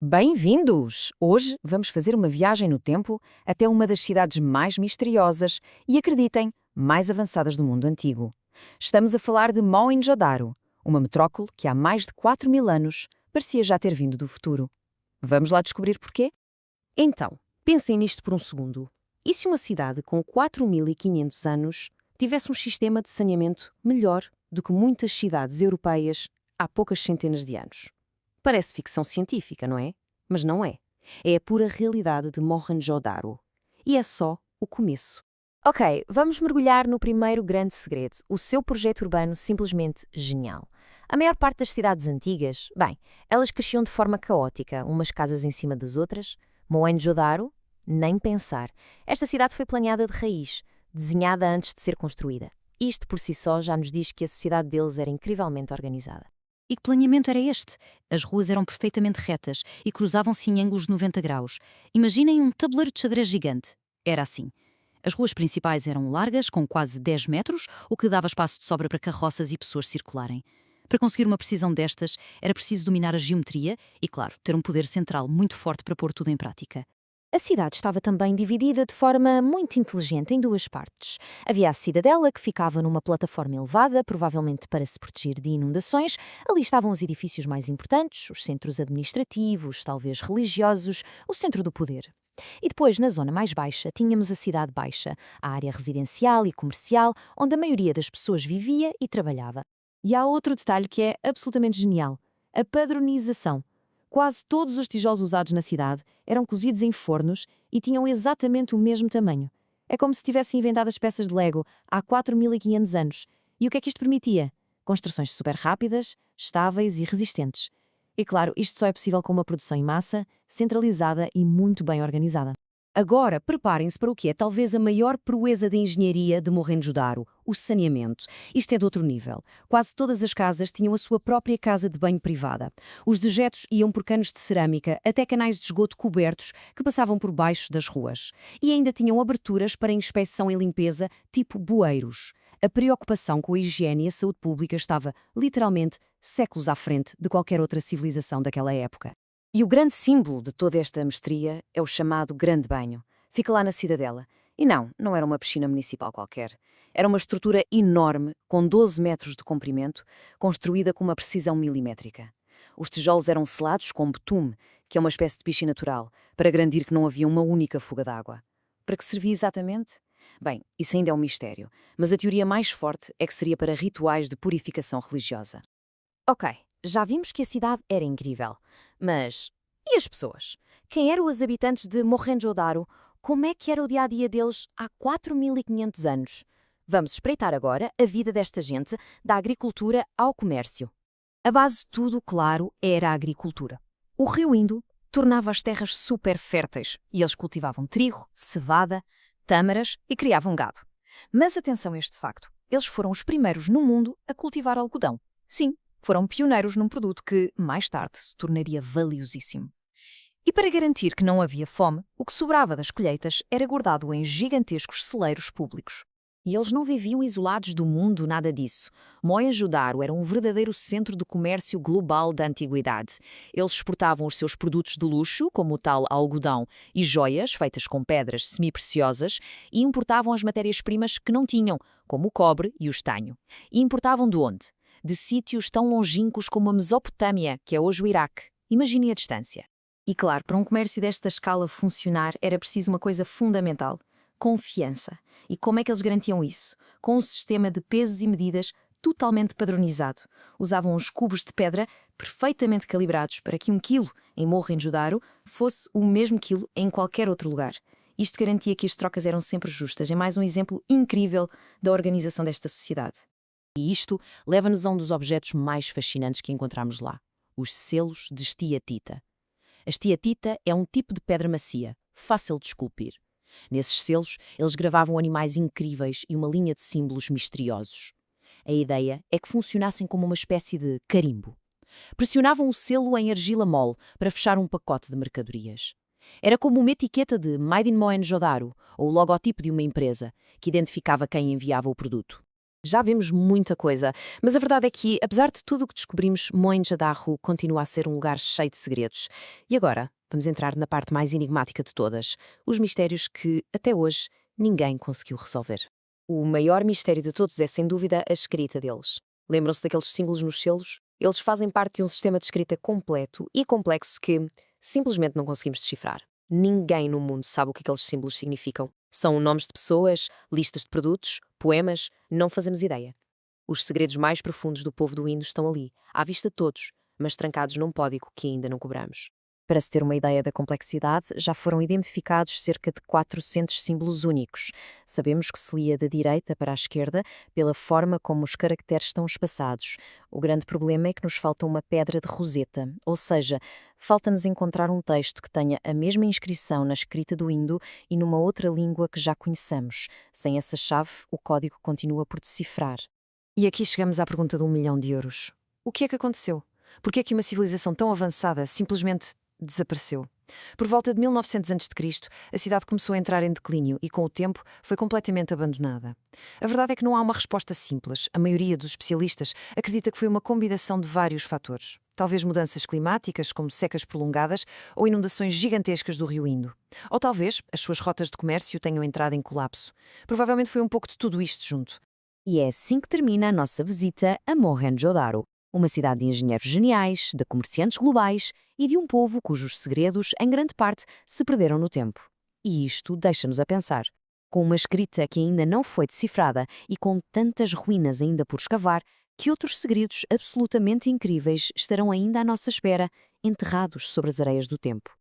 Bem-vindos! Hoje vamos fazer uma viagem no tempo até uma das cidades mais misteriosas e, acreditem, mais avançadas do mundo antigo. Estamos a falar de Mohenjo-Daro, uma metrópole que há mais de 4.000 anos parecia já ter vindo do futuro. Vamos lá descobrir porquê? Então, pensem nisto por um segundo. E se uma cidade com 4.500 anos tivesse um sistema de saneamento melhor do que muitas cidades europeias há poucas centenas de anos? Parece ficção científica, não é? Mas não é. É a pura realidade de Mohenjo-Daro. E é só o começo. Ok, vamos mergulhar no primeiro grande segredo, o seu projeto urbano simplesmente genial. A maior parte das cidades antigas, bem, elas cresciam de forma caótica, umas casas em cima das outras. Mohenjo-Daro? Nem pensar. Esta cidade foi planeada de raiz, desenhada antes de ser construída. Isto por si só já nos diz que a sociedade deles era incrivelmente organizada. E que planeamento era este? As ruas eram perfeitamente retas e cruzavam-se em ângulos de 90 graus. Imaginem um tabuleiro de xadrez gigante. Era assim. As ruas principais eram largas, com quase 10 metros, o que dava espaço de sobra para carroças e pessoas circularem. Para conseguir uma precisão destas, era preciso dominar a geometria e, claro, ter um poder central muito forte para pôr tudo em prática. A cidade estava também dividida de forma muito inteligente em duas partes. Havia a cidadela, que ficava numa plataforma elevada, provavelmente para se proteger de inundações. Ali estavam os edifícios mais importantes, os centros administrativos, talvez religiosos, o centro do poder. E depois, na zona mais baixa, tínhamos a cidade baixa, a área residencial e comercial, onde a maioria das pessoas vivia e trabalhava. E há outro detalhe que é absolutamente genial: a padronização. Quase todos os tijolos usados na cidade eram cozidos em fornos e tinham exatamente o mesmo tamanho. É como se tivessem inventado as peças de Lego há 4.500 anos. E o que é que isto permitia? Construções super rápidas, estáveis e resistentes. E claro, isto só é possível com uma produção em massa, centralizada e muito bem organizada. Agora, preparem-se para o que é talvez a maior proeza de engenharia de Mohenjo-Daro, o saneamento. Isto é de outro nível. Quase todas as casas tinham a sua própria casa de banho privada. Os dejetos iam por canos de cerâmica até canais de esgoto cobertos que passavam por baixo das ruas. E ainda tinham aberturas para inspeção e limpeza, tipo bueiros. A preocupação com a higiene e a saúde pública estava, literalmente, séculos à frente de qualquer outra civilização daquela época. E o grande símbolo de toda esta mestria é o chamado Grande Banho. Fica lá na cidadela. E não era uma piscina municipal qualquer. Era uma estrutura enorme, com 12 metros de comprimento, construída com uma precisão milimétrica. Os tijolos eram selados com betume, que é uma espécie de piche natural, para garantir que não havia uma única fuga d'água. Para que servia exatamente? Bem, isso ainda é um mistério, mas a teoria mais forte é que seria para rituais de purificação religiosa. Ok, já vimos que a cidade era incrível. Mas e as pessoas? Quem eram os habitantes de Mohenjo-Daro? Como é que era o dia-a-dia deles há 4.500 anos? Vamos espreitar agora a vida desta gente, da agricultura ao comércio. A base de tudo, claro, era a agricultura. O rio Indo tornava as terras super férteis e eles cultivavam trigo, cevada, tâmaras e criavam gado. Mas atenção a este facto: eles foram os primeiros no mundo a cultivar algodão. Sim, foram pioneiros num produto que, mais tarde, se tornaria valiosíssimo. E para garantir que não havia fome, o que sobrava das colheitas era guardado em gigantescos celeiros públicos. E eles não viviam isolados do mundo, nada disso. Mohenjo-Daro era um verdadeiro centro de comércio global da antiguidade. Eles exportavam os seus produtos de luxo, como o tal algodão, e joias feitas com pedras semi-preciosas, e importavam as matérias-primas que não tinham, como o cobre e o estanho. E importavam de onde? De sítios tão longínquos como a Mesopotâmia, que é hoje o Iraque. Imagine a distância. E claro, para um comércio desta escala funcionar, era preciso uma coisa fundamental: confiança. E como é que eles garantiam isso? Com um sistema de pesos e medidas totalmente padronizado. Usavam uns cubos de pedra perfeitamente calibrados para que 1 quilo em Mohenjo-Daro fosse o mesmo quilo em qualquer outro lugar. Isto garantia que as trocas eram sempre justas. É mais um exemplo incrível da organização desta sociedade. E isto leva-nos a um dos objetos mais fascinantes que encontramos lá: os selos de esteatita. A esteatita é um tipo de pedra macia, fácil de esculpir. Nesses selos, eles gravavam animais incríveis e uma linha de símbolos misteriosos. A ideia é que funcionassem como uma espécie de carimbo. Pressionavam o selo em argila mole para fechar um pacote de mercadorias. Era como uma etiqueta de Made in Mohenjo-Daro, ou o logotipo de uma empresa, que identificava quem enviava o produto. Já vimos muita coisa, mas a verdade é que, apesar de tudo o que descobrimos, Mohenjo-Daro continua a ser um lugar cheio de segredos. E agora, vamos entrar na parte mais enigmática de todas, os mistérios que, até hoje, ninguém conseguiu resolver. O maior mistério de todos é, sem dúvida, a escrita deles. Lembram-se daqueles símbolos nos selos? Eles fazem parte de um sistema de escrita completo e complexo que simplesmente não conseguimos decifrar. Ninguém no mundo sabe o que aqueles símbolos significam. São nomes de pessoas, listas de produtos, poemas, não fazemos ideia. Os segredos mais profundos do povo do Indo estão ali, à vista de todos, mas trancados num código que ainda não cobramos. Para se ter uma ideia da complexidade, já foram identificados cerca de 400 símbolos únicos. Sabemos que se lia da direita para a esquerda pela forma como os caracteres estão espaçados. O grande problema é que nos falta uma pedra de roseta, ou seja, falta-nos encontrar um texto que tenha a mesma inscrição na escrita do Indo e numa outra língua que já conheçamos. Sem essa chave, o código continua por decifrar. E aqui chegamos à pergunta de 1 milhão de euros. O que é que aconteceu? Por que é que uma civilização tão avançada simplesmente desapareceu? Por volta de 1900 a.C., a cidade começou a entrar em declínio e, com o tempo, foi completamente abandonada. A verdade é que não há uma resposta simples. A maioria dos especialistas acredita que foi uma combinação de vários fatores. Talvez mudanças climáticas, como secas prolongadas ou inundações gigantescas do rio Indo. Ou talvez as suas rotas de comércio tenham entrado em colapso. Provavelmente foi um pouco de tudo isto junto. E é assim que termina a nossa visita a Mohenjo-Daro, uma cidade de engenheiros geniais, de comerciantes globais e de um povo cujos segredos, em grande parte, se perderam no tempo. E isto deixa-nos a pensar. Com uma escrita que ainda não foi decifrada e com tantas ruínas ainda por escavar, que outros segredos absolutamente incríveis estarão ainda à nossa espera, enterrados sobre as areias do tempo.